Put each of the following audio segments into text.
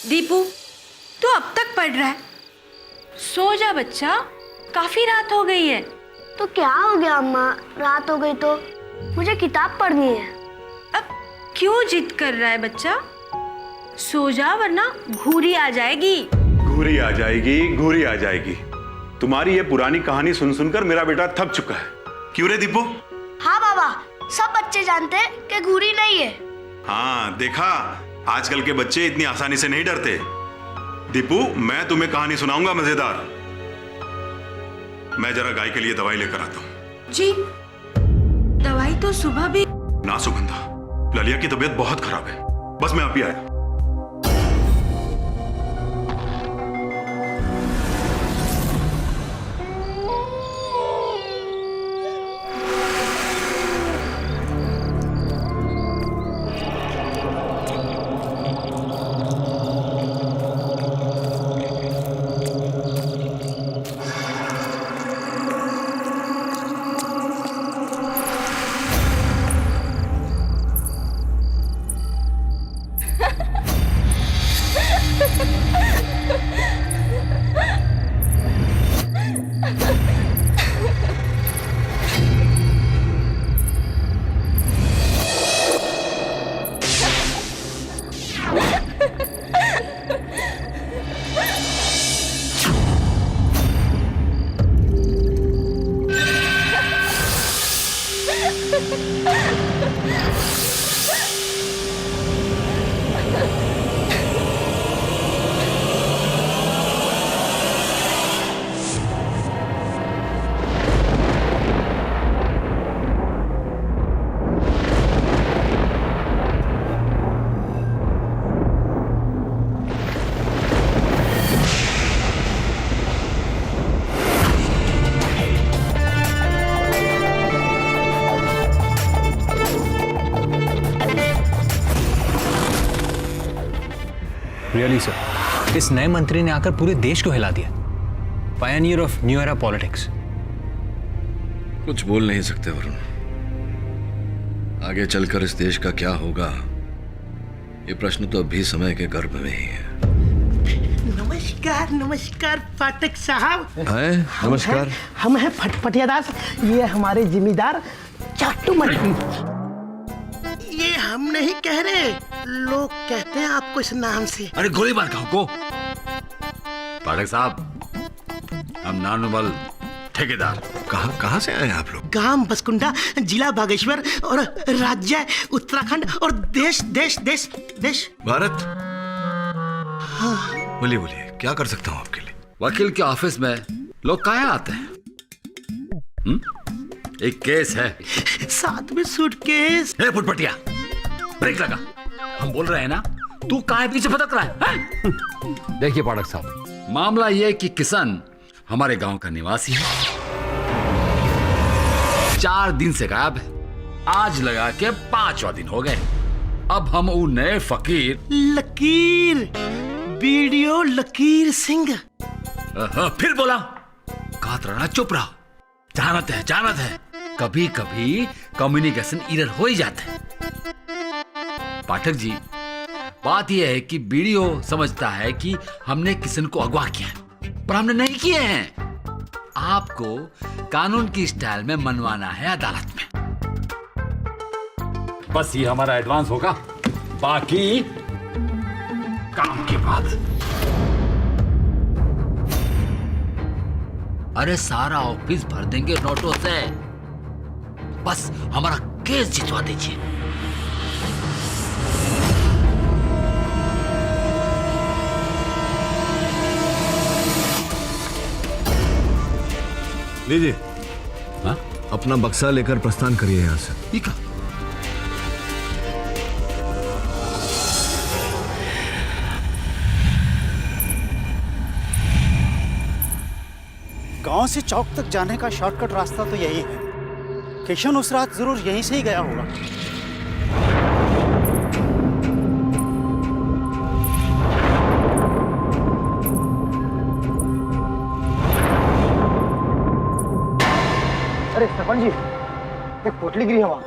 दीपू, तू अब तक पढ़ रहा है? सो जा बच्चा, काफी रात हो गई है। तो क्या हो गया अम्मा, रात हो गई तो? मुझे किताब पढ़नी है। अब क्यों जिद कर रहा है बच्चा? सो जा वरना घूरी आ जाएगी। घूरी आ जाएगी, घूरी आ जाएगी। तुम्हारी ये पुरानी कहानी सुन सुनकर मेरा बेटा थक चुका है। क्यों रे दीपू? हाँ बाबा, सब बच्चे जानते हैं कि घूरी नहीं है। हाँ देखा, आजकल के बच्चे इतनी आसानी से नहीं डरते। दीपू, मैं तुम्हें कहानी सुनाऊंगा मजेदार। मैं जरा गाय के लिए दवाई लेकर आता हूँ। जी, दवाई तो सुबह भी। ना सुगंधा, ललिया की तबीयत बहुत खराब है। बस मैं अभी आया। रियली सर, इस नए मंत्री ने आकर पूरे देश को हिला दिया। Pioneer of new era politics. कुछ बोल नहीं सकते वरुण। आगे चलकर इस देश का क्या होगा, ये प्रश्न तो अभी समय के गर्भ में ही है। नमस्कार नमस्कार फाटक साहब। है, नमस्कार। हम हैं फटफटिया दास, ये हमारे जिम्मेदार चाटू मंत्री। ये हम नहीं कह रहे, लोग कहते हैं आपको इस नाम से। अरे गोली मार गाँव को। पाठक साहब, हम नानुमल ठेकेदार। कहाँ से आए आप लोग? गांव बसकुंडा, जिला बागेश्वर और राज्य उत्तराखंड और देश देश देश देश भारत। हाँ। बोलिए बोलिए, क्या कर सकता हूँ आपके लिए? वकील के ऑफिस में लोग काहे आते हैं? एक केस है, साथ में सूटकेस। फुटपटिया, ब्रेक लगा। हम बोल रहे हैं ना, तू काहे पीछे भटक रहा है? देखिए पाठक साहब, मामला यह कि किशन हमारे गांव का निवासी है। 4 दिन से गायब है। आज लगा के 5वां दिन हो गए। अब हम वो नए फकीर लकीर, वीडियो लकीर सिंह। फिर बोला, कातराना चुप रहा। जानत है कभी कभी कम्युनिकेशन एरर हो ही जाता है। पाठक जी, बात यह है कि वीडियो समझता है कि हमने किशन को अगवा किया है, पर हमने नहीं किए हैं। आपको कानून की स्टाइल में मनवाना है अदालत में। बस ये हमारा एडवांस होगा, बाकी काम के बाद। अरे सारा ऑफिस भर देंगे नोटों से, बस हमारा केस जितवा दीजिए। लीजिए। हाँ? अपना बक्सा लेकर प्रस्थान करिए यहाँ से। ठीक है। गांव से चौक तक जाने का शॉर्टकट रास्ता तो यही है। किशन उस रात जरूर यहीं से ही गया होगा। अरे सरपंच जी, एक पोटली गिरी है वहां।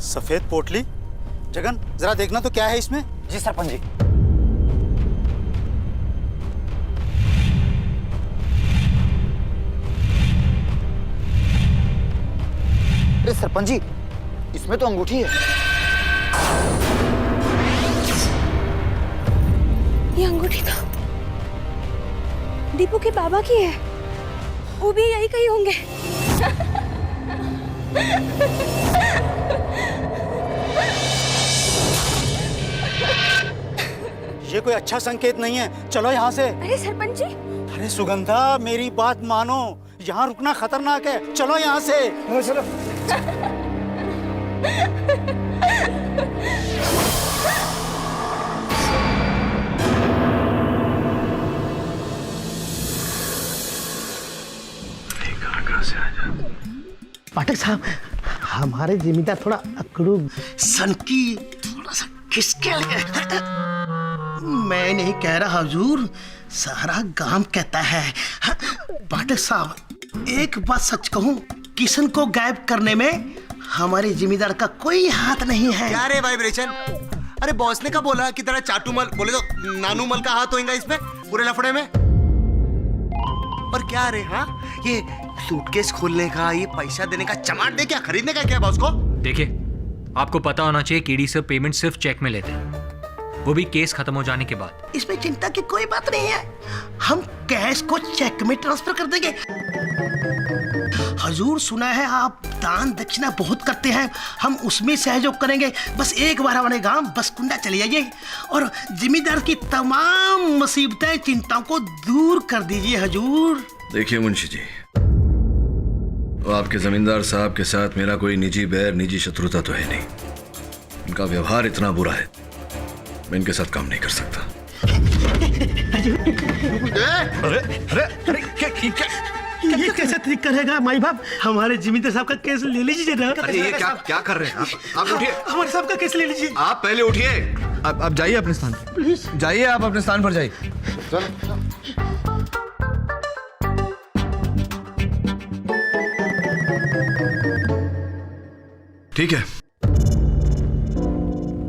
सफेद पोटली? जगन जरा देखना तो क्या है इसमें। जी सरपंच जी। अरे सरपंच जी, इसमें तो अंगूठी है। ये अंगूठी तो दीपू के बाबा की है। वो भी यही कहीं होंगे। ये कोई अच्छा संकेत नहीं है, चलो यहाँ से। अरे सरपंच जी, अरे सुगंधा, मेरी बात मानो, यहाँ रुकना खतरनाक है, चलो यहाँ से। चलो। पाठक साहब, हमारे जिम्मेदार थोड़ा अकड़ू सनकी, थोड़ा सा खिसके लगे। मैं नहीं कह रहा हुजूर, सारा गांव कहता है। पाठक साहब, एक बात सच कहूं, किशन को गायब करने में हमारे जिम्मेदार का कोई हाथ नहीं है। क्या रे वाइब्रेशन? अरे बॉस ने कब बोला कि तेरा चाटूमल, बोले तो नानूमल का हाथ होगा इसमें पूरे लफड़े में? और क्या रे, हाँ ये सूटकेस खोलने का, ये पैसा देने का, चमाट दे क्या खरीदने का क्या बॉस को? देखिए, आपको पता होना चाहिए केडी सर पेमेंट सिर्फ चेक में लेते हैं, वो भी केस खत्म हो जाने के बाद। इसमें चिंता की कोई बात नहीं है, हम कैश को चेक में ट्रांसफर कर देंगे। हुजूर, सुना है आप दान दक्षिणा बहुत करते हैं, हम उसमें सहयोग करेंगे। बस एक बार हमारे गांव बसकुंडा चले जाइए और जिम्मेदार की तमाम मुसीबतें, चिंताओं को दूर कर दीजिए हुजूर। देखिए मुंशी जी, वो आपके जमींदार साहब के साथ मेरा कोई निजी बैर, निजी शत्रुता तो है नहीं। इनका व्यवहार इतना बुरा है, मैं इनके साथ काम नहीं कर सकता। अरे अरे अरे ये कैसे ठीक करेगा माई बाप? हमारे जिम्मेदार साहब का केस ले लीजिए ना। अरे ये क्या क्या कर रहे हैं आप उठिए। हमारे साहब का केस ले लीजिए। आप पहले उठिए। आप जाइए अपने स्थान पर, जाइए आप अपने स्थान पर जाइए। ठीक है,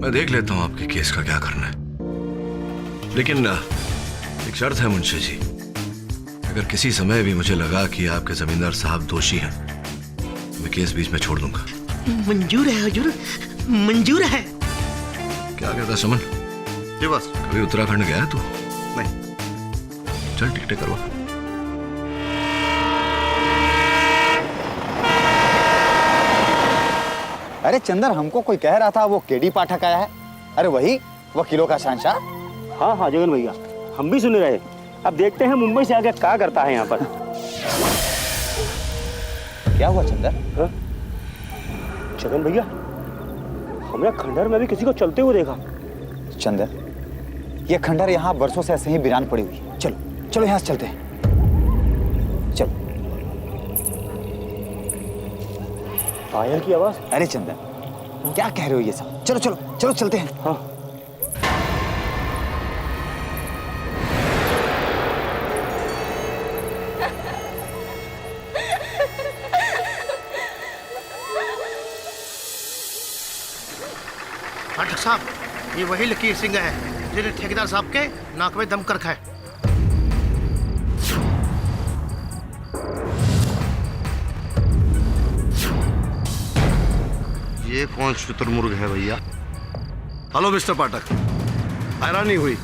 मैं देख लेता हूं आपके केस का क्या करना है, लेकिन एक शर्त है मुंशी जी, अगर किसी समय भी मुझे लगा कि आपके जमींदार साहब दोषी हैं, मैं केस बीच में छोड़ दूंगा। मंजूर है हुजूर, मंजूर है। क्या कहता सुमन? जी बस। कभी उत्तराखंड गया है तू? नहीं। चल टिकटें करवा। अरे चंदर, हमको कोई कह रहा था वो केडी पाठक आया है। अरे वही वकीलों का शहंशाह। हाँ हाँ जगन भैया, हम भी सुन रहे। अब देखते हैं मुंबई से आके क्या करता है यहाँ पर। क्या हुआ चंदर? जगन भैया, हमने खंडहर में भी किसी को चलते हुए देखा। चंदर, ये खंडहर यहाँ बरसों से ऐसे ही वीरान पड़ी हुई है। चलो चलो यहाँ से चलते हैं, चलो। पायल की आवाज। अरे चंदर, क्या कह रहे हो ये सब? चलो चलो चलो चलते हैं। हाँ। पाठक साहब, ये वही लकीर सिंह है जिन्हें ठेकेदार साहब के नाक में दम कर रखा है। ये कौन शुतुरमुर्ग है भैया? हेलो मिस्टर पाठक, हैरानी हुई,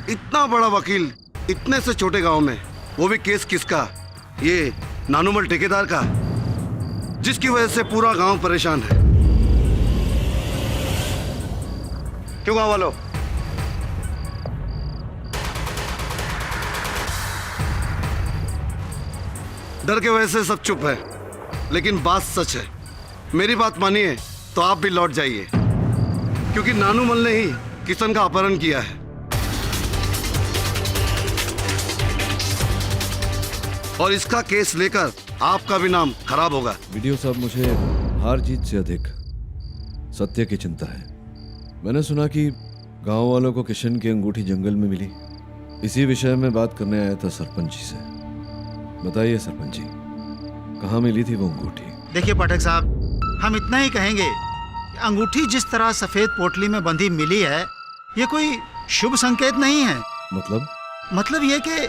इतना बड़ा वकील इतने से छोटे गांव में, वो भी केस किसका? ये नानूमल ठेकेदार का, जिसकी वजह से पूरा गांव परेशान है। क्यों गांव वालों? डर के वजह से सब चुप है, लेकिन बात सच है। मेरी बात मानिए तो आप भी लौट जाइए, क्योंकि नानूमल ने ही किशन का अपहरण किया है। और इसका केस लेकर आपका भी नाम खराब होगा। वीडियो साहब, मुझे हार जीत से अधिक सत्य की चिंता है। मैंने सुना कि गांव वालों को किशन की अंगूठी जंगल में मिली। इसी विषय में बात करने आया था सरपंच जी से। बताइए सरपंच जी, कहाँ मिली थी वो अंगूठी? देखिए पाठक साहब, हम इतना ही कहेंगे अंगूठी जिस तरह सफेद पोटली में बंधी मिली है, ये कोई शुभ संकेत नहीं है। मतलब ये कि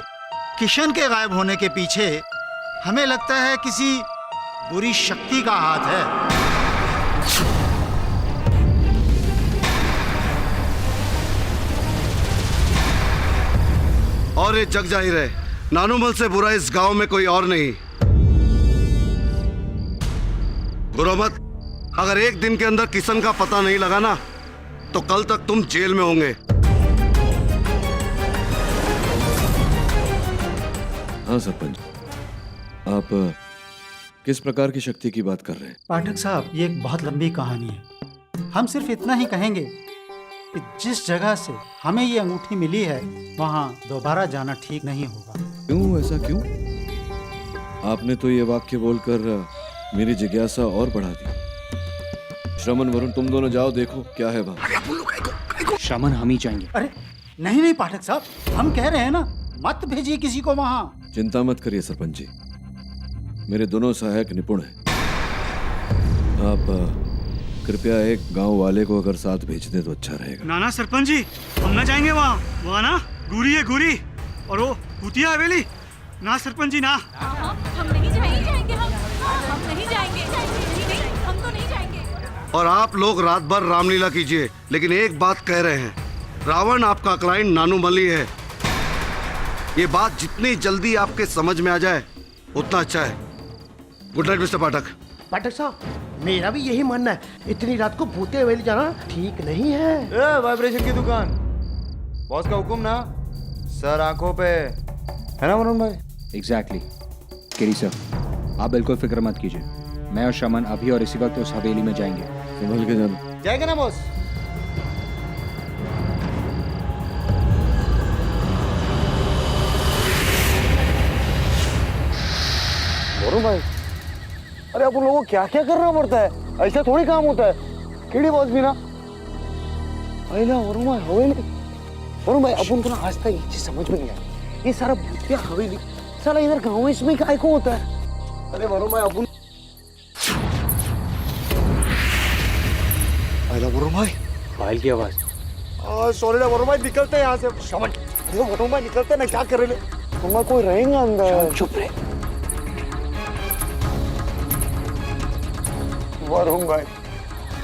किशन के गायब होने के पीछे हमें लगता है किसी बुरी शक्ति का हाथ है। और ये जग जाहिर है, नानूमल से बुरा इस गांव में कोई और नहीं। गुरुमत, अगर एक दिन के अंदर किशन का पता नहीं लगा ना, तो कल तक तुम जेल में होंगे। हाँ सरपंच, आप किस प्रकार की शक्ति की बात कर रहे हैं? पाठक साहब, ये एक बहुत लंबी कहानी है। हम सिर्फ इतना ही कहेंगे कि जिस जगह से हमें ये अंगूठी मिली है, वहाँ दोबारा जाना ठीक नहीं होगा। क्यों, ऐसा क्यों? आपने तो ये वाक्य बोलकर मेरी जिज्ञासा और बढ़ा दी। श्रमण, वरुण, तुम दोनों जाओ, देखो क्या है वहाँ। श्रमण, हम ही जाएंगे। अरे नहीं पाठक साहब, हम कह रहे हैं ना, मत भेजिए किसी को वहाँ। चिंता मत करिए सरपंच जी, मेरे दोनों सहायक निपुण हैं। आप कृपया एक गांव वाले को अगर साथ भेज दें तो अच्छा रहेगा। ना सरपंच जी, हम ना जाएंगे वहाँ ना गुरी है गुरी, और वो भूतिया हवेली। ना सरपंच जी, ना। हम नहीं जाएंगे, हम नहीं जाएंगे, हम तो नहीं जाएंगे। और आप लोग रात भर रामलीला कीजिए, लेकिन एक बात कह रहे हैं, रावण आपका क्लाइंट नानूमल ही है। ये बात जितनी जल्दी आपके समझ में आ जाए उतना अच्छा है। गुड नाइट मिस्टर पाठक। पाठक साहब, मेरा भी यही मानना है, इतनी रात को भूते हवेली जाना ठीक नहीं है। वाइब्रेशन की दुकान, बॉस का हुक्म ना, सर आंखों पे, है ना वरुण भाई? एग्जैक्टली केरी सर, आप बिल्कुल फिक्र मत कीजिए। मैं और श्रमण अभी और इसी वक्त उस हवेली में जाएंगे। संभल के जाना। जाएगा ना बॉस? वरुण भाई, अरे अपन लोगों को क्या क्या करना पड़ता है, ऐसा थोड़ी काम होता है। केड़ी बॉस भी ना वरुण भाई हवेली। वरुण भाई, अपन को ना आज तक ये चीज समझ में नहीं आई, ये सारा भूतिया हवेली साला इधर गाँव में इसमें काय को होता है? अरे वरुण भाई, अपन वरुण भाई, फाइल की आवाज। सॉरी ना वरुण भाई, निकलते हैं यहाँ से। समझ वरुण भाई, निकलते ना, क्या कर रहे? वरुण भाई, कोई रहेगा अंदर? चुप रहे वरुण भाई,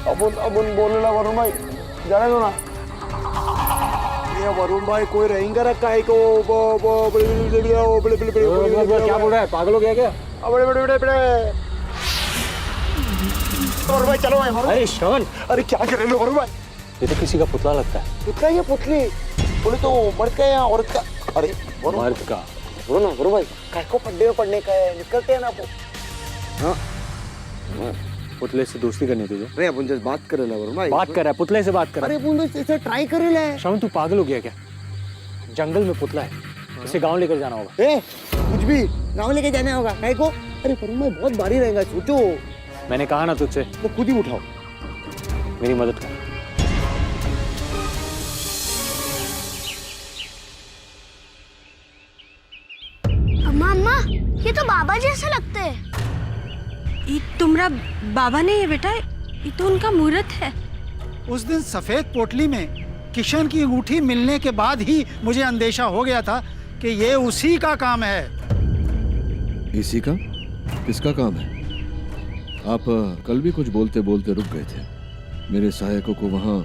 अपन बोले ना वरुण भाई, जाने दो ना। ये वरुण भाई, कोई रहेंगे रखा है को क्या बोल रहा है? पागल हो गया क्या? वरुण भाई चलो। अरे श्रवण, अरे क्या कर रहे हो वरुण भाई? ये तो किसी का पुतला लगता है। पुतला? ये पुतली बोले तो मर्द का या औरत का? अरे मर्द का। बोलो ना वरुण भाई, काय को पड्डे में पड़ने का है, निकलते हैं ना आपको। हाँ, पुतले से दोस्ती करनी तुझे? अरे अपन जस्ट बात कर रहे वरुण भाई। बात कर रहा है, पुतले से बात कर रहा है। अरे अपन तो इसे ट्राई कर रहे हैं। श्रवण, तू पागल हो गया क्या? जंगल में पुतला है, इसे गांव लेकर जाना होगा। ए, कुछ भी गांव लेके जाना होगा काय को? अरे वरुण भाई, बहुत भारी रहेगा, सोचो। मैंने कहा ना तुझसे, तो खुद ही उठाओ, मेरी मदद कर। अम्मा, ये तो बाबा जैसे लगते हैं। ये तुम्हारा बाबा नहीं है बेटा, ये तो उनका मूर्त है। उस दिन सफेद पोटली में किशन की अंगूठी मिलने के बाद ही मुझे अंदेशा हो गया था कि ये उसी का काम है। इसी का? किसका काम है? आप कल भी कुछ बोलते बोलते रुक गए थे, मेरे सहायकों को वहाँ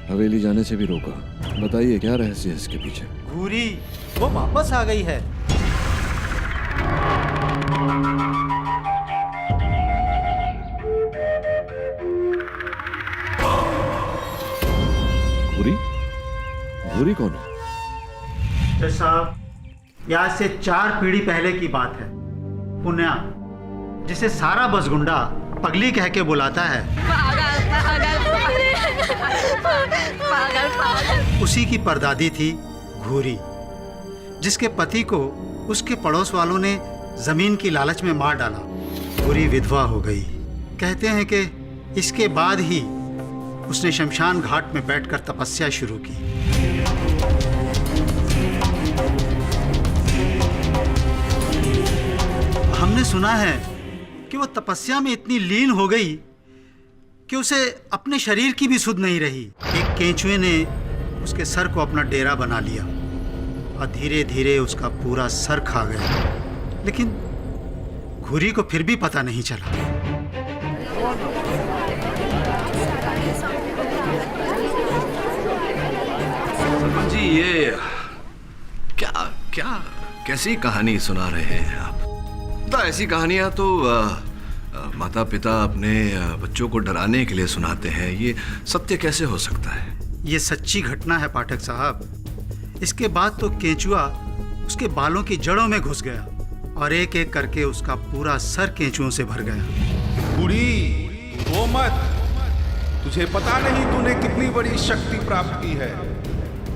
हवेली जाने से भी रोका। बताइए क्या रहस्य है इसके पीछे? घूरी वो वापस आ गई है। घूरी? घूरी कौन है? जज साहब, ये आज से 4 पीढ़ी पहले की बात है। पुण्या, जिसे सारा बसगुंडा पगली कह के बुलाता है, उसी की परदादी थी घूरी, जिसके पति को उसके पड़ोस वालों ने जमीन की लालच में मार डाला। घूरी विधवा हो गई। कहते हैं कि इसके बाद ही उसने शमशान घाट में बैठकर तपस्या शुरू की। हमने सुना है कि वो तपस्या में इतनी लीन हो गई कि उसे अपने शरीर की भी सुध नहीं रही। एक केंचुए ने उसके सर को अपना डेरा बना लिया और धीरे धीरे उसका पूरा सर खा गया, लेकिन घुरी को फिर भी पता नहीं चला। सरपंच जी, ये क्या क्या कैसी कहानी सुना रहे हैं आप? तो ऐसी कहानियां तो माता पिता अपने बच्चों को डराने के लिए सुनाते हैं। ये सत्य कैसे हो सकता है? ये सच्ची घटना है पाठक साहब। इसके बाद तो केंचुआ उसके बालों की जड़ों में घुस गया और एक एक करके उसका पूरा सर केंचुओं से भर गया। बूढ़ी वो मत, तुझे पता नहीं तूने कितनी बड़ी शक्ति प्राप्त की है।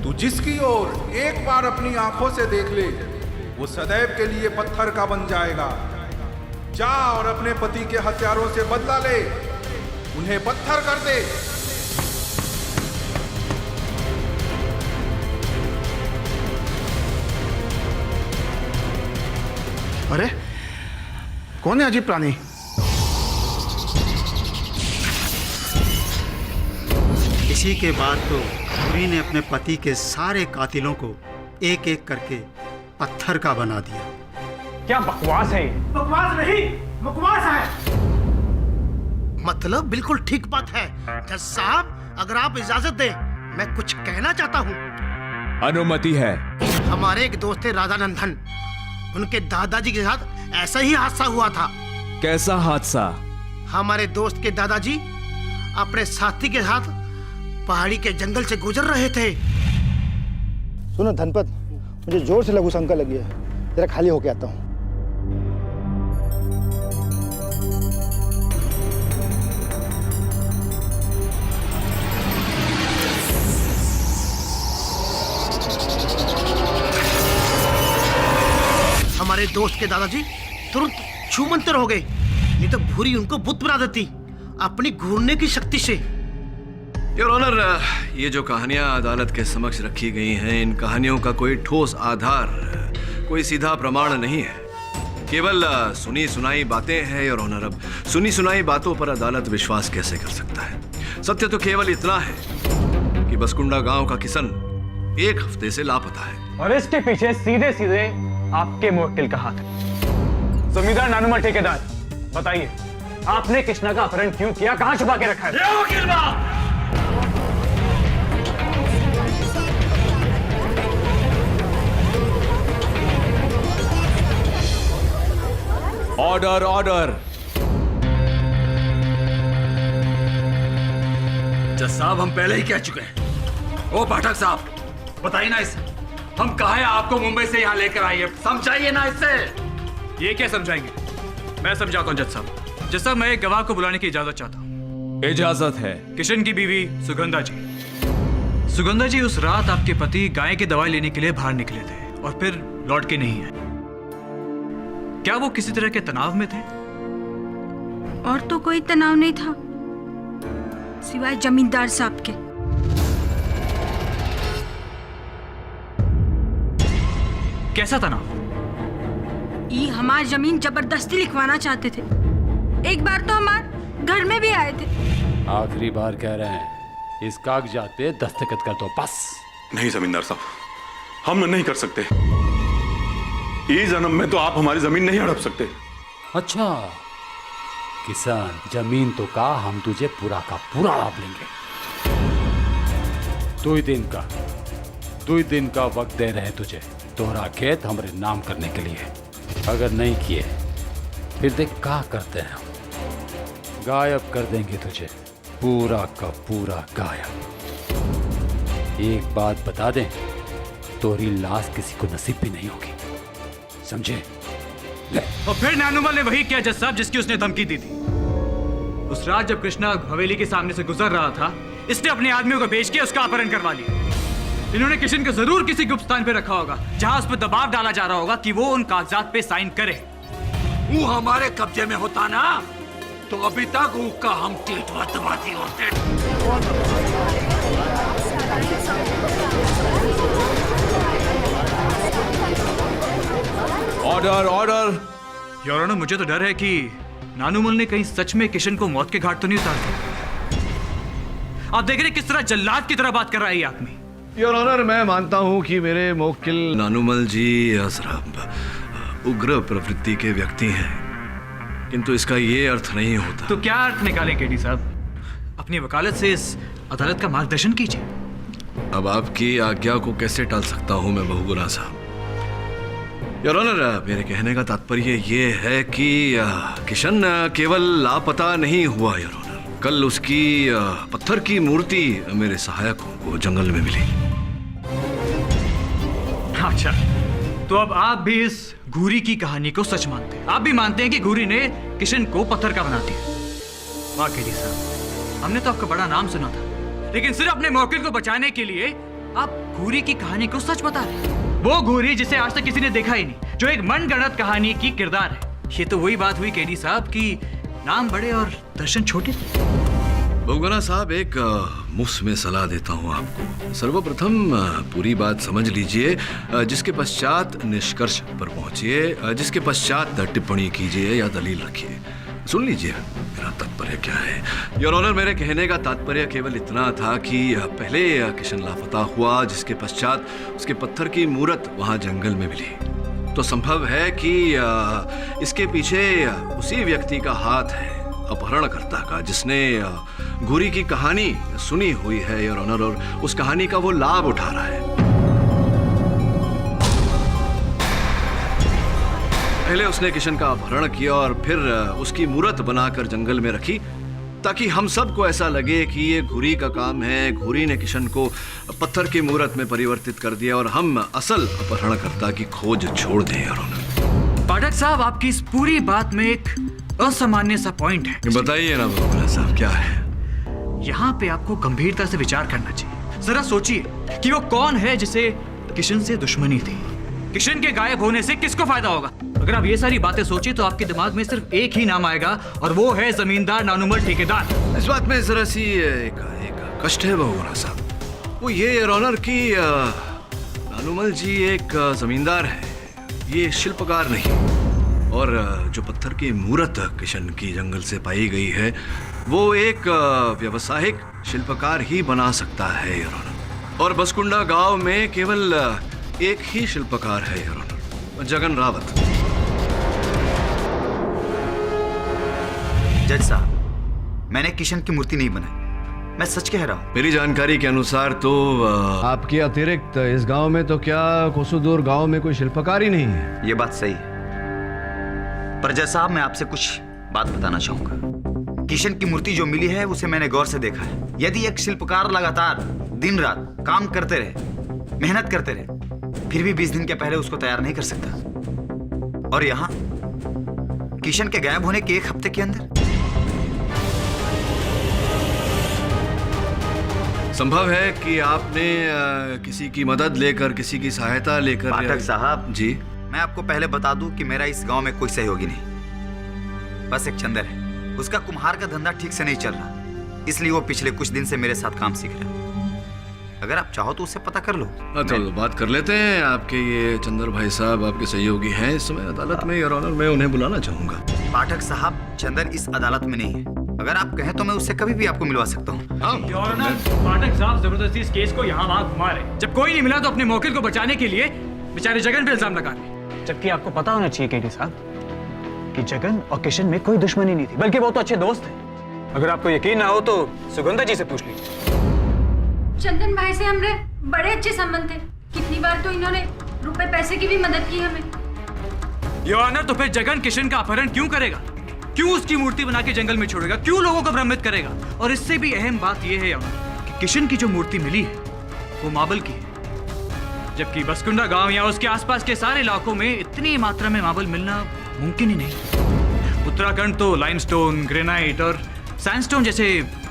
तू जिसकी ओर एक बार अपनी आंखों से देख ले, वो सदैव के लिए पत्थर का बन जाएगा। जा और अपने पति के हथियारों से बदला ले, उन्हें पत्थर कर दे। अरे कौन है अजीब प्राणी? इसी के बाद तो घुरी ने अपने पति के सारे कातिलों को एक एक करके पत्थर का बना दिया। क्या बकवास है? बकवास नहीं, बकवास है। मतलब बिल्कुल ठीक बात है। जज साहब, अगर आप इजाजत दें, मैं कुछ कहना चाहता हूँ। अनुमति है। हमारे एक दोस्त थे राधानंदन, उनके दादाजी के साथ ऐसा ही हादसा हुआ था। कैसा हादसा? हमारे दोस्त के दादाजी अपने साथी के साथ पहाड़ी के जंगल से गुजर रहे थे। सुनो धनपत, मुझे जोर से लघु शंका लगी है, जरा खाली होके आता हूँ। हमारे दोस्त के दादाजी तुरंत छूमंतर हो गए, नहीं तो भूरी उनको बुत बना देती अपनी घूरने की शक्ति से। योर ऑनर, ये जो कहानियां अदालत के समक्ष रखी गई हैं, इन कहानियों का कोई ठोस आधार, कोई सीधा प्रमाण नहीं है। केवल सुनी सुनाई बातें हैं योर ऑनर। अब सुनी सुनाई बातों पर अदालत विश्वास कैसे कर सकता है? सत्य तो केवल इतना है कि बसकुंडा गांव का किशन 1 हफ्ते से लापता है, और इसके पीछे सीधे सीधे आपके मुवक्किल का हाथ है। जमींदार नानुमल ठेकेदार, बताइए आपने कृष्णा का अपहरण क्यों किया, कहां छुपा के रखा है? Order order. जज साहब, हम पहले ही कह चुके हैं। ओ पाठक साहब, बताइए ना इससे, हम कहा है आपको मुंबई से यहाँ लेकर आइए, समझाइए ना इससे। ये क्या समझाएंगे? मैं समझाता हूँ जज साहब। जज साहब, मैं एक गवाह को बुलाने की इजाजत चाहता हूँ। इजाजत है। किशन की बीवी सुगंधा जी। सुगंधा जी, उस रात आपके पति गाय की दवाई लेने के लिए बाहर निकले थे और फिर लौट के नहीं आए। क्या वो किसी तरह के तनाव में थे? और तो कोई तनाव नहीं था सिवाय जमींदार साहब के। कैसा तनाव? ये हमारी जमीन जबरदस्ती लिखवाना चाहते थे। एक बार तो हमारे घर में भी आए थे। आखिरी बार कह रहे हैं, इस कागजात पे दस्तखत कर दो बस। नहीं जमींदार साहब, हम नहीं कर सकते। इस जन्म में तो आप हमारी जमीन नहीं हड़प सकते। अच्छा किसान, जमीन तो का हम तुझे पूरा का पूरा लाभ लेंगे। 2 दिन का वक्त दे रहे तुझे तोहरा खेत हमारे नाम करने के लिए। अगर नहीं किए फिर देख क्या करते हैं हम। गायब कर देंगे तुझे, पूरा का पूरा गायब। एक बात बता दें, तोरी लाश किसी को नसीब भी नहीं होगी, समझे? और फिर नानुमल ने वही किया जज साहब जिसकी उसने धमकी दी थी। उस रात जब कृष्णा हवेली के सामने से गुजर रहा था, इसने अपने आदमियों को भेज के उसका अपहरण करवा लिया। इन्होंने किशन को जरूर किसी गुप्त स्थान पे रखा होगा जहां उस पर दबाव डाला जा रहा होगा कि वो उन कागजात पे साइन करे। वो हमारे कब्जे में होता ना तो अभी तक उसका हम टेटवा दबाती होते। Order order. योर ऑनर, मुझे तो डर है कि नानुमल ने कहीं सच में किशन को मौत के घाट तो नहीं उतार दिया। आप देख रहे किस तरह जल्लाद की तरह बात कर रहा है ये आदमी। योर ऑनर, मैं मानता हूं कि मेरे मोक्किल नानुमल जी उग्र प्रवृत्ति के व्यक्ति हैं, किंतु इसका ये अर्थ नहीं होता। तो क्या अर्थ निकालें केडी साहब? अपनी वकालत से इस अदालत का मार्गदर्शन कीजिए। अब आपकी आज्ञा को कैसे टाल सकता हूं मैं बहुगुना साहब। योर ऑनर, मेरे कहने का तात्पर्य ये है कि किशन केवल लापता नहीं हुआ योर ऑनर। कल उसकी पत्थर की मूर्ति मेरे सहायकों को जंगल में मिली। अच्छा, तो अब आप भी इस घूरी की कहानी को सच मानते हैं? आप भी मानते हैं कि घूरी ने किशन को पत्थर का बना दिया? वाह केडी साहब, हमने तो आपका बड़ा नाम सुना था, लेकिन सिर्फ अपने मौकिल को बचाने के लिए आप घूरी की कहानी को सच बता रहे हैं। वो घूरी जिसे आज तक किसी ने देखा ही नहीं, जो एक मनगढ़ंत कहानी की किरदार है। ये तो वही बात हुई केडी साहब की नाम बड़े और दर्शन छोटे। बहुगुना साहब, एक मुफ्त में सलाह देता हूं आपको। सर्वप्रथम पूरी बात समझ लीजिए, जिसके पश्चात निष्कर्ष पर पहुंचिए, जिसके पश्चात टिप्पणी कीजिए या दलील रखिए। सुन लीजिए मेरा तात्पर्य क्या है। योर ऑनर, मेरे कहने का तात्पर्य केवल इतना था कि पहले किशन लापता हुआ, जिसके पश्चात उसके पत्थर की मूरत वहां जंगल में मिली। तो संभव है कि इसके पीछे उसी व्यक्ति का हाथ है, अपहरणकर्ता का, जिसने घूरी की कहानी सुनी हुई है योर ऑनर, और उस कहानी का वो लाभ उठा रहा है। पहले उसने किशन का अपहरण किया और फिर उसकी मूरत बनाकर जंगल में रखी, ताकि हम सबको ऐसा लगे कि ये घूरी का काम है। घूरी ने किशन को पत्थर की मूरत में परिवर्तित कर दिया और हम असल अपहरणकर्ता की खोज छोड़ दें योर ऑनर। पाठक साहब, आपकी इस पूरी बात में एक असामान्य सा पॉइंट है। बताइए ना बहुगुना साहब, क्या है? यहाँ पे आपको गंभीरता से विचार करना चाहिए। जरा सोचिए कि वो कौन है जिसे किशन से दुश्मनी थी। किशन के गायब होने से किसको फायदा होगा? अगर आप ये सारी बातें सोचिए तो आपके दिमाग में सिर्फ एक ही नाम आएगा, और वो है जमींदार नानुमल ठेकेदार। इस बात में जरा सी एक कष्ट है बहुगुना साहब। वो ये योर ऑनर कि नानुमल जी एक जमींदार है, ये शिल्पकार नहीं। और जो पत्थर की मूरत किशन की जंगल से पाई गई है, वो एक व्यावसायिक शिल्पकार ही बना सकता है योर ऑनर। और बसकुंडा गांव में केवल एक ही शिल्पकार है योर ऑनर, जगन रावत। जज साहब, मैंने किशन की मूर्ति नहीं बनाई, मैं सच कह रहा हूँ। मेरी जानकारी के अनुसार तो आपके अतिरिक्त इस गांव में तो क्या कोसुदूर गांव में कोई शिल्पकार ही नहीं है। ये बात सही है, पर जज साहब मैं आपसे कुछ बात बताना चाहूंगा। किशन की मूर्ति जो मिली है उसे मैंने गौर से देखा है। यदि एक शिल्पकार लगातार दिन रात काम करते रहे, मेहनत करते रहे, फिर भी 20 दिन के पहले उसको तैयार नहीं कर सकता। और यहाँ किशन के गायब होने के 1 हफ्ते के अंदर। संभव है कि आपने किसी की मदद लेकर, किसी की सहायता लेकर। पाठक साहब जी, मैं आपको पहले बता दूं कि मेरा इस गांव में कोई सहयोगी नहीं, बस एक चंदर है। उसका कुम्हार का धंधा ठीक से नहीं चल रहा, इसलिए वो पिछले कुछ दिन से मेरे साथ काम सीख रहा है। अगर आप चाहो तो उससे पता कर लो। तो बात कर लेते हैं। आपके ये चंदर भाई साहब आपके सहयोगी हैं इस समय अदालत में योर ऑनर, मैं उन्हें बुलाना चाहूंगा। पाठक साहब, चंदर इस अदालत में नहीं है। अगर आप कहें तो मैं उससे कभी भी आपको मिलवा सकता हूँ। पाठक साहब जबरदस्ती इस केस को यहाँ वहाँ घुमा रहे। जब कोई नहीं मिला तो अपने मौकिल को बचाने के लिए बेचारे जगन पे इल्जाम लगा रहे। जबकि आपको पता होना चाहिए केडी साहब कि जगन और किशन में कोई दुश्मनी नहीं थी, बल्कि वो तो अच्छे दोस्त थे। अगर आपको यकीन ना हो तो सुगंधा जी से पूछ लीजिए। चंदन भाई से हमरे बड़े अच्छे संबंध थे। कितनी बार तो इन्होंने रुपए पैसे की भी मदद की हमें। योर ऑनर, तो फिर जगन किशन का अपहरण क्यों करेगा? क्यों उसकी मूर्ति बना के जंगल में छोड़ेगा? क्यों लोगों को भ्रमित करेगा? और इससे भी अहम बात यह है कि किशन की जो मूर्ति मिली है वो मार्बल की है, जबकि बसकुंडा गांव या उसके आसपास के सारे इलाकों में इतनी मात्रा में मार्बल मिलना मुमकिन ही नहीं। उत्तराखंड तो लाइमस्टोन, ग्रेनाइट और सैंडस्टोन जैसे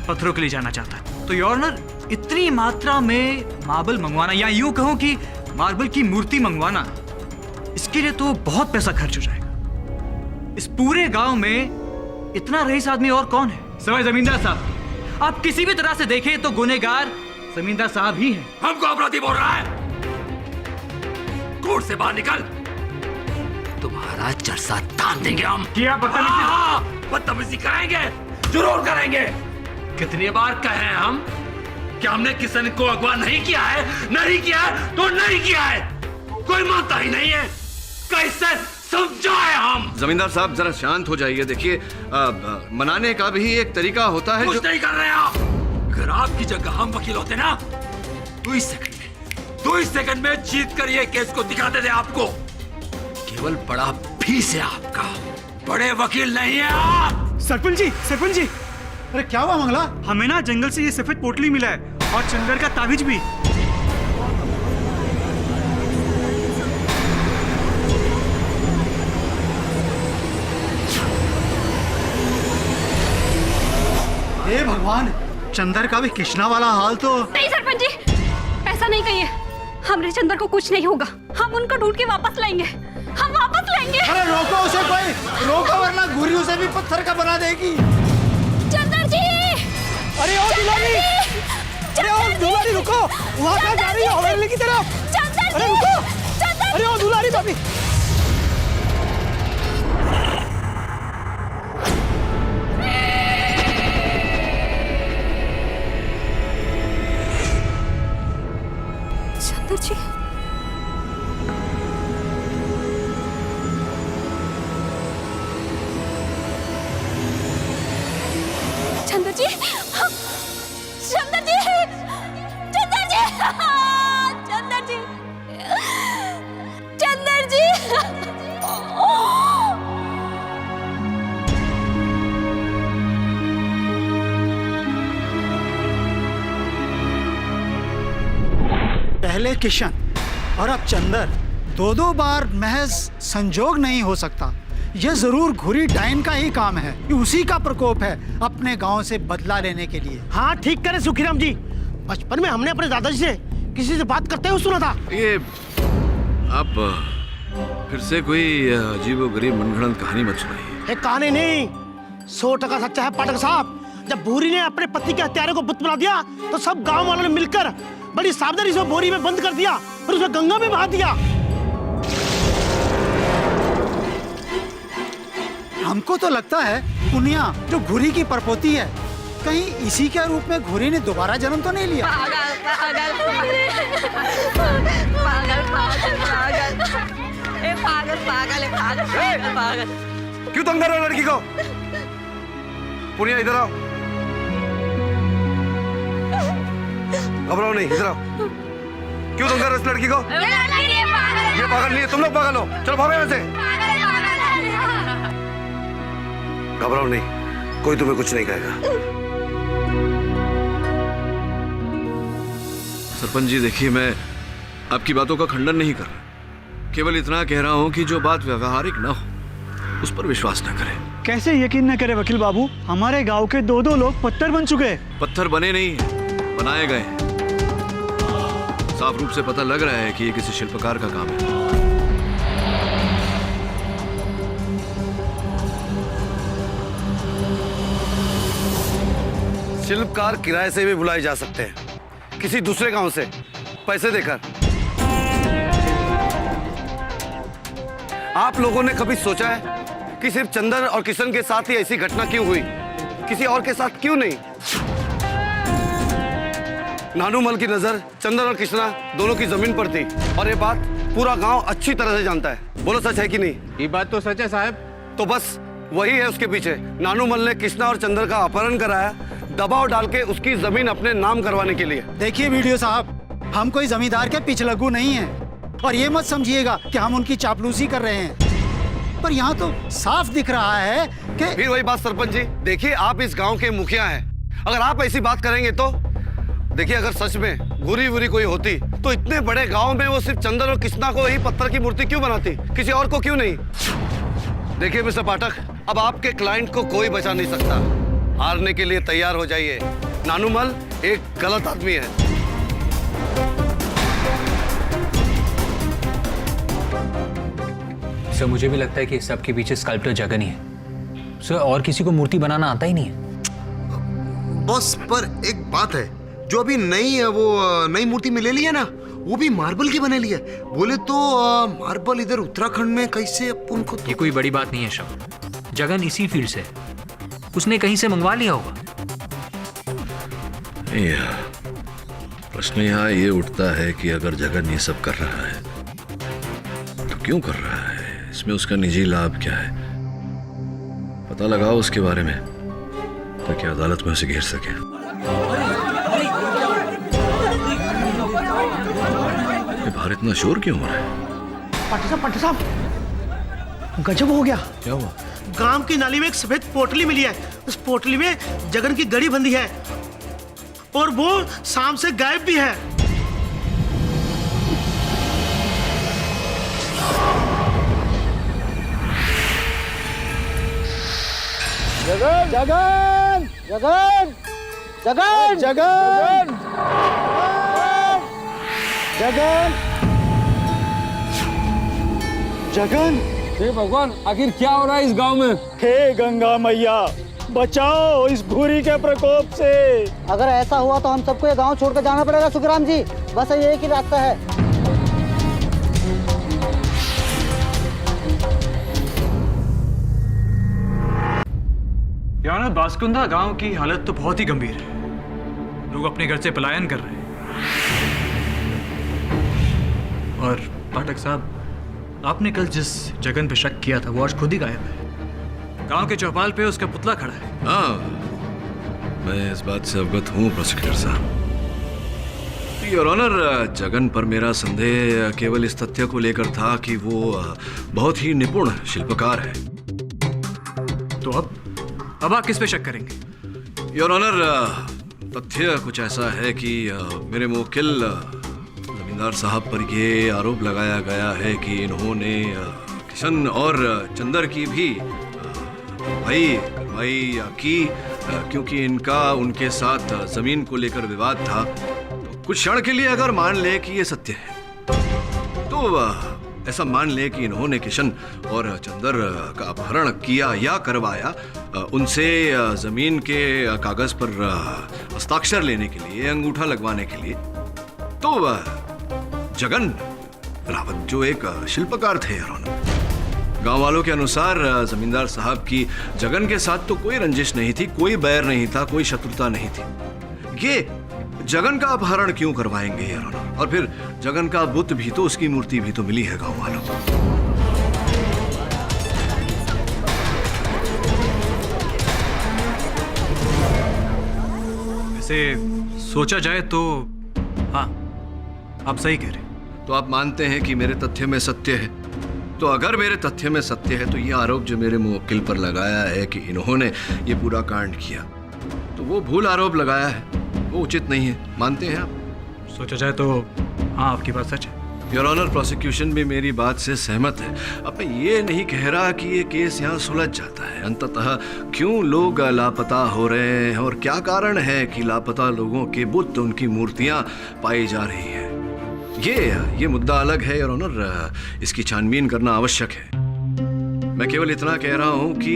पत्थरों के लिए जाना चाहता है। तो योर ऑनर, इतनी मात्रा में मार्बल मंगवाना, या यूं कहूं कि मार्बल की मूर्ति मंगवाना, इसके लिए तो बहुत पैसा खर्च हो जाएगा। इस पूरे गांव में इतना रईस आदमी और कौन है सिवाय जमींदार साहब? आप किसी भी तरह से देखें तो गुनहगार जमींदार साहब ही हैं। हमको अपराधी बोल रहा है? कोर्ट से बाहर निकल, तुम्हारा चरसा तान देंगे हम। क्या बदतमीजी कराएंगे, जरूर करेंगे। कितनी बार कहे हम क्या हमने किशन को अगवा नहीं किया है? नहीं किया है तो नहीं किया है, कोई मानता ही नहीं है। कैसे समझाए हम? जमींदार साहब जरा शांत हो जाइए। देखिए मनाने का भी एक तरीका होता है। कुछ नहीं कर रहे आप। अगर आपकी जगह हम वकील होते ना, 2 सेकंड में जीत कर ये केस को दिखाते थे आपको। केवल बड़ा फीस है आपका, बड़े वकील नहीं है आप। सरपंच जी, अरे क्या हुआ मंगला? हमें ना जंगल से ये सफेद पोटली मिला है और चंदर का ताबीज भी। हे भगवान, चंदर का भी कृष्णा वाला हाल तो। नहीं सरपंच जी, ऐसा नहीं कहिए। हमरे चंदर को कुछ नहीं होगा, हम उनको ढूंढ के वापस लाएंगे, हम वापस लाएंगे। अरे रोको उसे, कोई रोको वरना गुरी उसे भी पत्थर का बना देगी। चंदर जी! अरे ओ दुलारी, अरे ओ दुलारी रुको, वहाँ कहाँ जा रही हो? हवेली की तरफ। चंदर अरे रुको, अरे ओ दुलारी भाभी। चंदर जी, चंदर जी, चंदर जी, चंदर जी, चंदर जी, चंदर जी। पहले किशन और अब चंदर, दो बार महज संजोग नहीं हो सकता। यह जरूर घुरी डाइन का ही काम है, उसी का प्रकोप है अपने गांव से बदला लेने के लिए। हाँ ठीक करे सुखीराम जी, बचपन में हमने अपने दादाजी से किसी से बात करते हुए सुना था। ये आप फिर से कोई अजीबोगरीब मनगढ़ंत कहानी मत सुनाइए। एक कहानी नहीं, 100% सच्चा है पाठक साहब। जब भूरी ने अपने पति के हत्यारे को बुत बना दिया तो सब गांव वालों ने मिलकर बड़ी सावधानी से बोरी में बंद कर दिया और उसे गंगा में बहा दिया। हमको तो लगता है पुनिया जो घुरी की परपोती है, कहीं इसी के रूप में घुरी ने दोबारा जन्म तो नहीं लिया। पागल पागल पागल पागल पागल, ए पागल पागल है, पागल पागल। क्यों तंग कर रहे हो लड़की को? पुनिया इधर आओ। घबराओ नहीं, इधर आओ। क्यों तंग कर रहे हो इस लड़की को? ये पागल नहीं है, तुम लोग पागल हो। चलो भागो यहाँ से। घबराओ नहीं, कोई तुम्हें कुछ नहीं कहेगा। सरपंच जी देखिए, मैं आपकी बातों का खंडन नहीं कर रहा, केवल इतना कह रहा हूं कि जो बात व्यवहारिक न हो उस पर विश्वास न करें। कैसे यकीन न करे वकील बाबू, हमारे गांव के 2 लोग पत्थर बन चुके हैं। पत्थर बने नहीं हैं, बनाए गए हैं। साफ रूप से पता लग रहा है कि ये किसी शिल्पकार का काम है। शिल्पकार किराए से भी बुलाए जा सकते हैं, किसी दूसरे गांव से पैसे देकर। आप लोगों ने कभी सोचा है कि सिर्फ चंदन और किशन के साथ ही ऐसी घटना क्यों हुई, किसी और के साथ क्यों नहीं? नानूमल की नजर चंदन और कृष्णा दोनों की जमीन पर थी और ये बात पूरा गांव अच्छी तरह से जानता है। बोलो सच है कि नहीं? ये बात तो सच है साहब। तो बस वही है उसके पीछे। नानूमल ने कृष्णा और चंदर का अपहरण कराया, दबाव डाल के उसकी जमीन अपने नाम करवाने के लिए। देखिए वीडियो साहब, हम कोई जमींदार के पिछलग्गू नहीं हैं और ये मत समझिएगा कि हम उनकी चापलूसी कर रहे हैं, पर यहाँ तो साफ दिख रहा है कि। फिर वही बात सरपंच जी, देखिए आप इस गांव के मुखिया हैं, अगर आप ऐसी बात करेंगे तो देखिए, अगर सच में गुरी वुरी कोई होती तो इतने बड़े गांव में वो सिर्फ चंदन और कृष्णा को ही पत्थर की मूर्ति क्यों बनाती, किसी और को क्यों नहीं? देखिए मिस्टर पाठक, अब आपके क्लाइंट को कोई बचा नहीं सकता, हारने के लिए तैयार हो जाइए। नानूमल एक गलत आदमी है। सर मुझे भी लगता है कि सबके पीछे स्कल्प्टर जगन ही है। सर और किसी को मूर्ति बनाना आता ही नहीं है। बॉस, पर एक बात है, जो अभी नई मूर्ति में ले ली है ना, वो भी मार्बल की बने ली है। बोले तो मार्बल इधर उत्तराखंड में कैसे अपन को ये कोई बड़ी बात नहीं है शव, जगन इसी फील्ड से, उसने कहीं से मंगवा लिया होगा। प्रश्न यहाँ ये उठता है कि अगर जगन ये सब कर रहा है तो क्यों कर रहा है? इसमें उसका निजी लाभ क्या है? पता लगाओ उसके बारे में ताकि अदालत में उसे घेर सके। ये बाहर इतना शोर क्यों हो रहा है? पाटिल साहब, गजब हो गया। क्या हुआ? गांव की नाली में एक सफेद पोटली मिली है। उस पोटली में जगन की गड़ी बंधी है और वो शाम से गायब भी है। जगन जगन जगन जगन जगन जगन जगन। हे भगवान, आखिर क्या हो रहा है इस गांव में? हे गंगा मैया, बचाओ इस भूरी के प्रकोप से। अगर ऐसा हुआ तो हम सबको ये गांव छोड़कर जाना पड़ेगा सुखराम जी। बस ये एक ही रास्ता है। यार बासकुंदा गांव की हालत तो बहुत ही गंभीर है। लोग अपने घर से पलायन कर रहे हैं। और पाठक साहब, आपने कल जिस जगन पे शक किया था वो आज खुद ही गायब है। गांव के चौपाल पे उसका पुतला खड़ा है। हाँ, मैं इस बात से अवगत हूँ प्रोसिक्यूटर साहब। योर ऑनर, जगन पर मेरा संदेह केवल इस तथ्य को लेकर था कि वो बहुत ही निपुण शिल्पकार है। तो अब आप किस पे शक करेंगे? योर ऑनर, तथ्य कुछ ऐसा है कि मेरे मुवक्किल जमींदार साहब पर ये आरोप लगाया गया है कि इन्होंने किशन और चंदर की भी भाई की, क्योंकि इनका उनके साथ जमीन को लेकर विवाद था। तो कुछ क्षण के लिए अगर मान ले कि ये सत्य है तो ऐसा मान ले कि इन्होंने किशन और चंदर का अपहरण किया या करवाया, उनसे जमीन के कागज पर हस्ताक्षर लेने के लिए, अंगूठा लगवाने के लिए। तो जगन रावत जो एक शिल्पकार थे यार, गांव वालों के अनुसार जमींदार साहब की जगन के साथ तो कोई रंजिश नहीं थी, कोई बैर नहीं था, कोई शत्रुता नहीं थी। ये जगन का अपहरण क्यों करवाएंगे यार? और फिर जगन का बुत भी तो, उसकी मूर्ति भी तो मिली है गांव वालों को। वैसे सोचा जाए तो हाँ, आप सही कह रहे हैं। तो आप मानते हैं कि मेरे तथ्य में सत्य है? तो अगर मेरे तथ्य में सत्य है तो ये आरोप जो मेरे मुवक्किल पर लगाया है कि इन्होंने ये पूरा कांड किया, तो वो भूल आरोप लगाया है, वो उचित नहीं है। मानते हैं आप? सोचा जाए तो हाँ, आपकी बात सच है। योर ऑनर, प्रोसिक्यूशन भी मेरी बात से सहमत है। अब मैं ये नहीं कह रहा कि ये केस यहाँ सुलझ जाता है। अंततः क्यों लोग लापता हो रहे हैं और क्या कारण है कि लापता लोगों के बुत, उनकी मूर्तियाँ पाई जा रही हैं, ये मुद्दा अलग है योर ऑनर। इसकी छानबीन करना आवश्यक है। मैं केवल इतना कह रहा हूं कि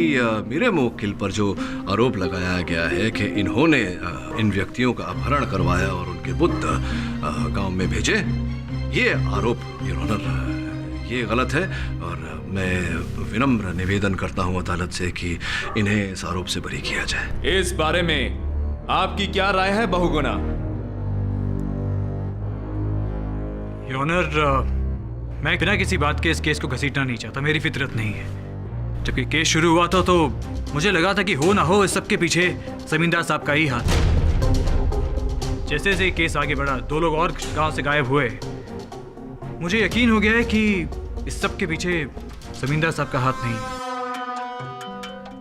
मेरे मुवक्किल पर जो आरोप लगाया गया है कि इन्होंने इन व्यक्तियों का अपहरण करवाया और उनके बुत गांव में भेजे, ये आरोप योर ऑनर ये गलत है। और मैं विनम्र निवेदन करता हूं अदालत से कि इन्हें इस आरोप से बरी किया जाए। इस बारे में आपकी क्या राय है बहुगुणा? योर ऑनर, मैं बिना किसी बात के इस केस को घसीटना नहीं चाहता, मेरी फितरत नहीं है। जब ये केस शुरू हुआ था तो मुझे लगा था कि हो ना हो इस सब के पीछे जमींदार साहब का ही हाथ। जैसे जैसे केस आगे बढ़ा, 2 लोग और गांव से गायब हुए, मुझे यकीन हो गया है कि इस सब के पीछे जमींदार साहब का हाथ नहीं।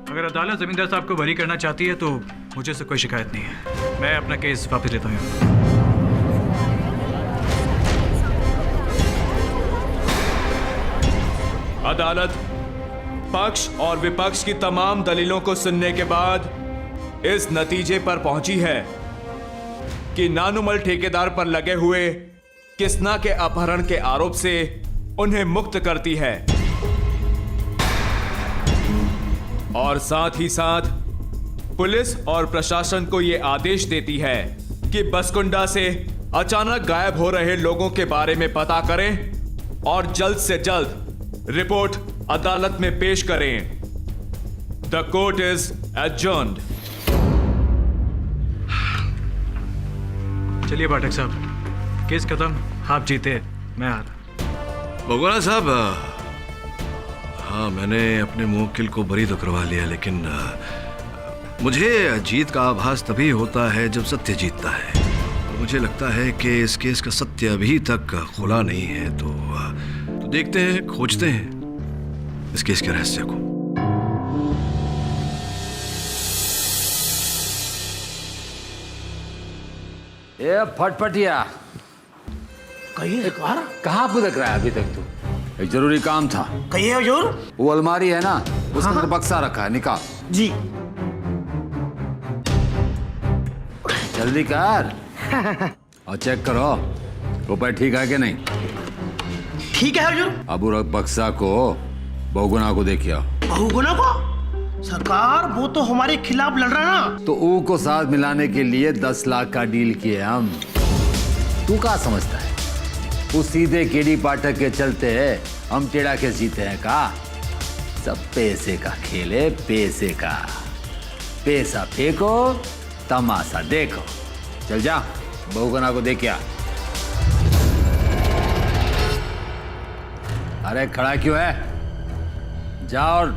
अगर अदालत जमींदार साहब को बरी करना चाहती है तो मुझे से कोई शिकायत नहीं है। मैं अपना केस वापस लेता हूँ। अदालत पक्ष और विपक्ष की तमाम दलीलों को सुनने के बाद इस नतीजे पर पहुंची है कि नानुमल ठेकेदार पर लगे हुए किसना के अपहरण के आरोप से उन्हें मुक्त करती है और साथ ही साथ पुलिस और प्रशासन को यह आदेश देती है कि बसकुंडा से अचानक गायब हो रहे लोगों के बारे में पता करें और जल्द से जल्द रिपोर्ट अदालत में पेश करें। The court is adjourned. चलिए पाठक साहब, केस खत्म, आप जीते, मैं आ रहा। भगवाना साहब, हाँ मैंने अपने मुवक्किल को बरी तो करवा लिया, लेकिन मुझे जीत का आभास तभी होता है जब सत्य जीतता है। मुझे लगता है कि इस केस का सत्य अभी तक खुला नहीं है, तो देखते हैं, खोजते हैं इस केस के रहस्य को। ए फटफटिया, कहिए एक बार। कहाँ पुदक रहा है अभी तक तू? एक जरूरी काम था। कहिए हुजूर। वो अलमारी है ना, उसके अंदर बक्सा रखा है, निकाल। जी। जल्दी कर और चेक करो रुपए ठीक है कि नहीं। ठीक है हुजूर। अब उस बक्सा को बहुगुना को देखिए। बहुगुना को? सरकार वो तो हमारे खिलाफ लड़ रहा ना। तो ऊ को साथ मिलाने के लिए 10 लाख का डील किए हम। तू क्या समझता है वो सीधे केडी पाठक के चलते है हम टेढ़ा के जीते हैं का? सब पैसे का खेल है, पैसे का। पैसा फेंको, तमाशा देखो। चल जा बहुगुना को देख। अरे खड़ा क्यों है? जा और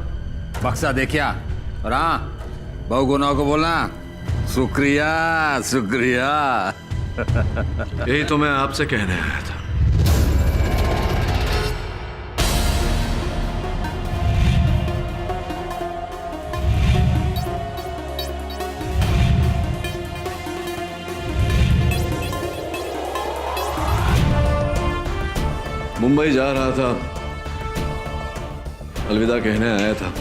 बक्सा देखिया। और हाँ, बहुगुना को बोलना शुक्रिया शुक्रिया। यही तो मैं आपसे कहने आया था। मुंबई जा रहा था, अलविदा कहने आया था।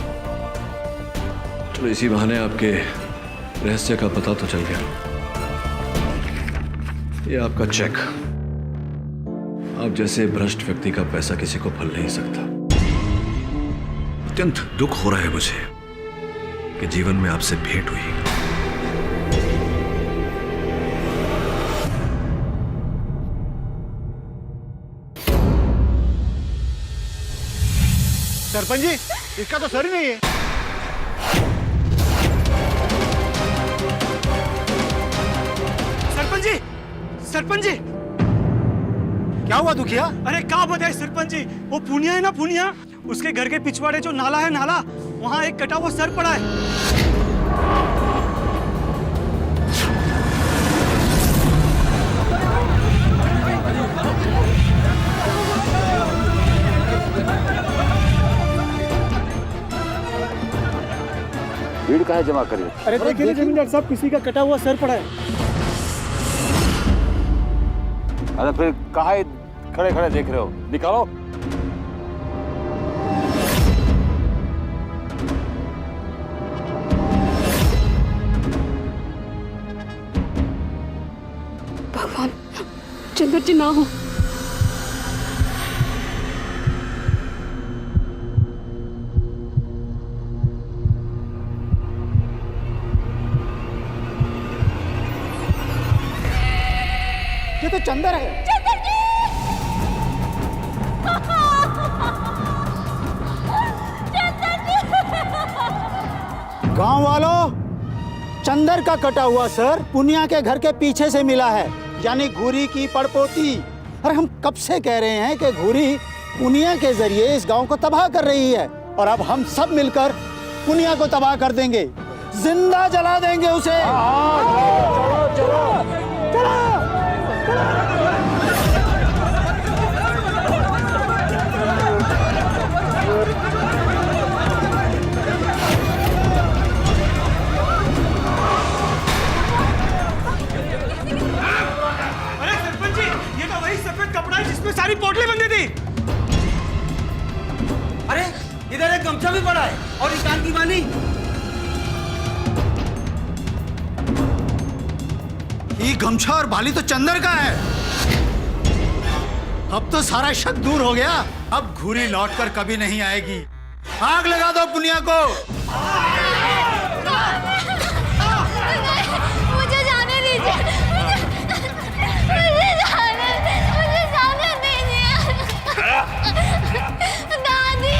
चलो इसी बहाने आपके रहस्य का पता तो चल गया। ये आपका चेक। आप जैसे भ्रष्ट व्यक्ति का पैसा किसी को फल नहीं सकता। अत्यंत दुख हो रहा है मुझे कि जीवन में आपसे भेंट हुई। सरपंच जी, इसका तो सर ही नहीं है। सरपंच जी, सरपंच जी, क्या हुआ दुखिया? अरे क्या बताए सरपंच जी, वो पुनिया है ना, पुनिया, उसके घर के पिछवाड़े जो नाला है, नाला, वहाँ एक कटा हुआ सर पड़ा है। भीड़ कहाँ जमा करी? अरे देखिए जमींदार साहब, किसी का कटा हुआ सर पड़ा है। अरे फिर कहाँ खड़े खड़े देख रहे हो? निकालो। भगवान, चंद्र जी ना हो। ये तो चंदर है। चंदर जी! गांव वालों, चंदर का कटा हुआ सर पुनिया के घर के पीछे से मिला है, यानी घूरी की पड़पोती। अरे हम कब से कह रहे हैं कि घूरी पुनिया के जरिए इस गांव को तबाह कर रही है, और अब हम सब मिलकर पुनिया को तबाह कर देंगे, जिंदा जला देंगे उसे। चलो चलो चलो। कपड़ा है जिसमें सारी पोटली बंधी थी। अरे इधर एक गमछा भी पड़ा है और एक कान की बानी। ये गमछा और बाली तो चंदर का है। अब तो सारा शक दूर हो गया। अब घूरी लौटकर कभी नहीं आएगी। आग लगा दो पुनिया को। मुझे जाने दीजिए। मुझे जाने दीजिए। दादी,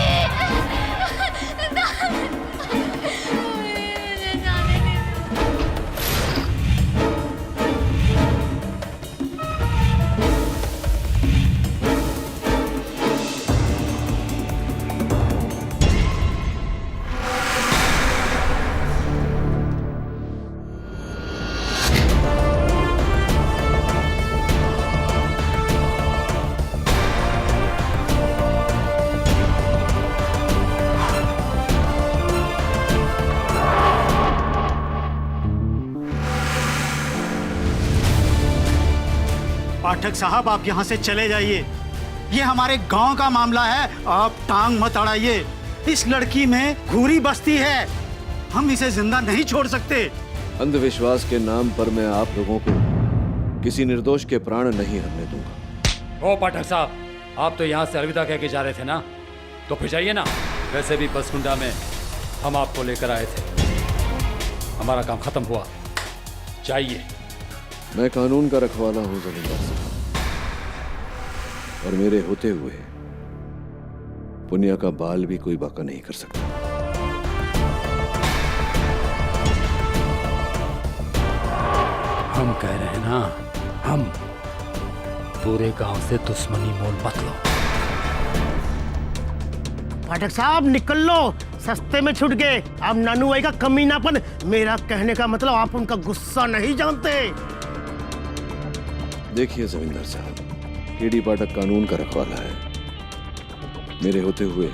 पाठक साहब आप यहाँ से चले जाइए। ये हमारे गांव का मामला है, आप टांग मत अड़ाइए। इस लड़की में घूरी बस्ती है, हम इसे जिंदा नहीं छोड़ सकते। अंधविश्वास के नाम पर मैं आप लोगों को किसी निर्दोष के प्राण नहीं हरने दूंगा। ओ पाठक साहब, आप तो यहाँ से अलविदा कह के जा रहे थे ना, तो फिर जाइए ना। वैसे भी बसकुंडा में हम आपको लेकर आए थे, हमारा काम खत्म हुआ, जाइए। मैं कानून का रखवाला हूं जमींदार साहब, और मेरे होते हुए पुनिया का बाल भी कोई बाका नहीं कर सकता। हम कह रहे हैं ना, हम पूरे गांव से दुश्मनी मोल मत लो। पाठक साहब निकल लो, सस्ते में छूट गए। अब नानू भाई का कमीनापन, मेरा कहने का मतलब आप उनका गुस्सा नहीं जानते। देखिए जमींदार साहब, केडी पाठक कानून का रखवाला है। मेरे होते हुए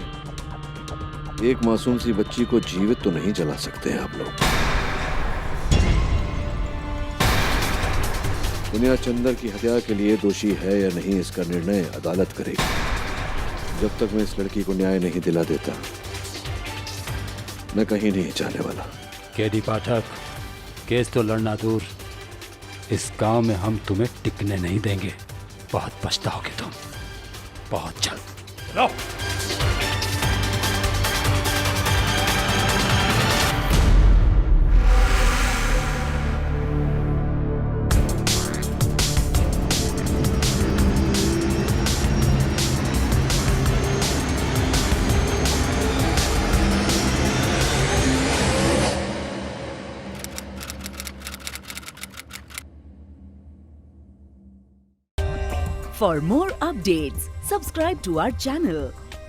एक मासूम सी बच्ची को जीवित तो नहीं जला सकते हैं आप लोग। पुनिया चंदर की हत्या के लिए दोषी है या नहीं, इसका निर्णय अदालत करेगी। जब तक मैं इस लड़की को न्याय नहीं दिला देता, मैं कहीं नहीं जाने वाला। केडी पाठक, केस तो लड़ना दूर, इस गांव में हम तुम्हें टिकने नहीं देंगे। बहुत पछताओगे तुम, बहुत जल्द। लो। For more updates, subscribe to our channel,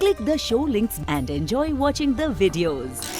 click the show links and enjoy watching the videos.